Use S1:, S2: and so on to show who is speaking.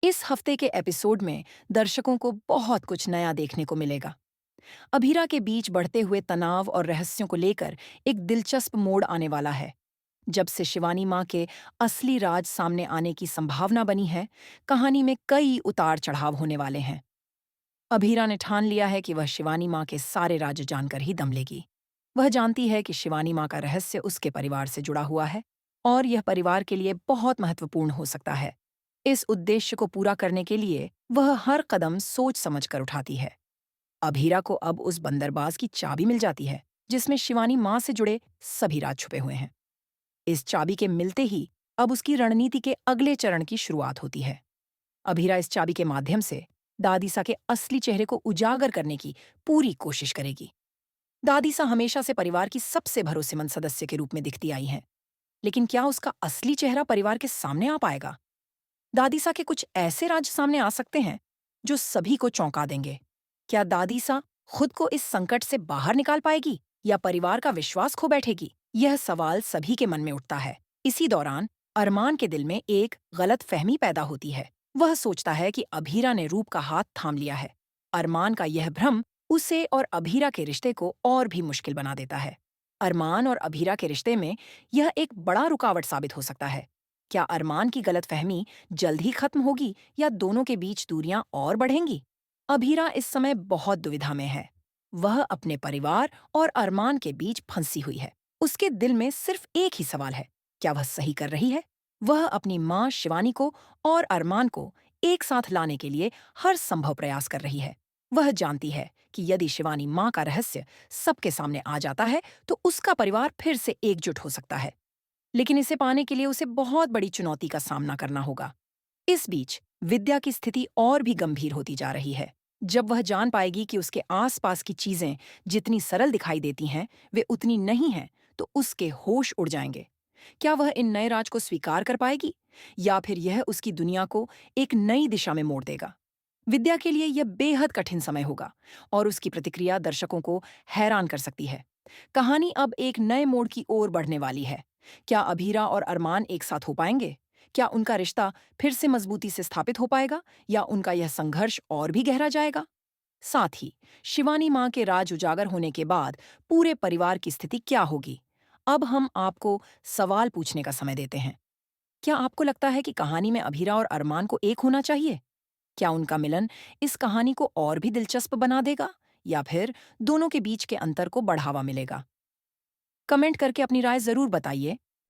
S1: इस हफ्ते के एपिसोड में दर्शकों को बहुत कुछ नया देखने को मिलेगा। अभीरा के बीच बढ़ते हुए तनाव और रहस्यों को लेकर एक दिलचस्प मोड़ आने वाला है। जब से शिवानी माँ के असली राज सामने आने की संभावना बनी है, कहानी में कई उतार चढ़ाव होने वाले हैं। अभीरा ने ठान लिया है कि वह शिवानी माँ के सारे राज जानकर ही दम लेगी। वह जानती है कि शिवानी माँ का रहस्य उसके परिवार से जुड़ा हुआ है और यह परिवार के लिए बहुत महत्वपूर्ण हो सकता है। इस उद्देश्य को पूरा करने के लिए वह हर कदम सोच समझ कर उठाती है। अभीरा को अब उस बंदरबाज की चाबी मिल जाती है जिसमें शिवानी माँ से जुड़े सभी राज छुपे हुए हैं। इस चाबी के मिलते ही अब उसकी रणनीति के अगले चरण की शुरुआत होती है। अभीरा इस चाबी के माध्यम से दादीसा के असली चेहरे को उजागर करने की पूरी कोशिश करेगी। दादीसा हमेशा से परिवार की सबसे भरोसेमंद सदस्य के रूप में दिखती आई हैं, लेकिन क्या उसका असली चेहरा परिवार के सामने आ पाएगा? दादीसा के कुछ ऐसे राज सामने आ सकते हैं जो सभी को चौंका देंगे। क्या दादीसा खुद को इस संकट से बाहर निकाल पाएगी या परिवार का विश्वास खो बैठेगी? यह सवाल सभी के मन में उठता है। इसी दौरान अरमान के दिल में एक गलत फहमी पैदा होती है। वह सोचता है कि अभीरा ने रूप का हाथ थाम लिया है। अरमान का यह भ्रम उसे और अभीरा के रिश्ते को और भी मुश्किल बना देता है। अरमान और अभीरा के रिश्ते में यह एक बड़ा रुकावट साबित हो सकता है। क्या अरमान की गलतफहमी जल्द ही खत्म होगी या दोनों के बीच दूरियां और बढ़ेंगी? अभीरा इस समय बहुत दुविधा में है। वह अपने परिवार और अरमान के बीच फंसी हुई है। उसके दिल में सिर्फ एक ही सवाल है, क्या वह सही कर रही है? वह अपनी माँ शिवानी को और अरमान को एक साथ लाने के लिए हर संभव प्रयास कर रही है। वह जानती है कि यदि शिवानी माँ का रहस्य सबके सामने आ जाता है तो उसका परिवार फिर से एकजुट हो सकता है, लेकिन इसे पाने के लिए उसे बहुत बड़ी चुनौती का सामना करना होगा। इस बीच विद्या की स्थिति और भी गंभीर होती जा रही है। जब वह जान पाएगी कि उसके आसपास की चीजें जितनी सरल दिखाई देती हैं, वे उतनी नहीं हैं, तो उसके होश उड़ जाएंगे। क्या वह इन नए राज को स्वीकार कर पाएगी या फिर यह उसकी दुनिया को एक नई दिशा में मोड़ देगा? विद्या के लिए यह बेहद कठिन समय होगा और उसकी प्रतिक्रिया दर्शकों को हैरान कर सकती है। कहानी अब एक नए मोड़ की ओर बढ़ने वाली है। क्या अभीरा और अरमान एक साथ हो पाएंगे? क्या उनका रिश्ता फिर से मजबूती से स्थापित हो पाएगा या उनका यह संघर्ष और भी गहरा जाएगा? साथ ही शिवानी माँ के राज उजागर होने के बाद पूरे परिवार की स्थिति क्या होगी? अब हम आपको सवाल पूछने का समय देते हैं। क्या आपको लगता है कि कहानी में अभीरा और अरमान को एक होना चाहिए? क्या उनका मिलन इस कहानी को और भी दिलचस्प बना देगा या फिर दोनों के बीच के अंतर को बढ़ावा मिलेगा? कमेंट करके अपनी राय जरूर बताइए।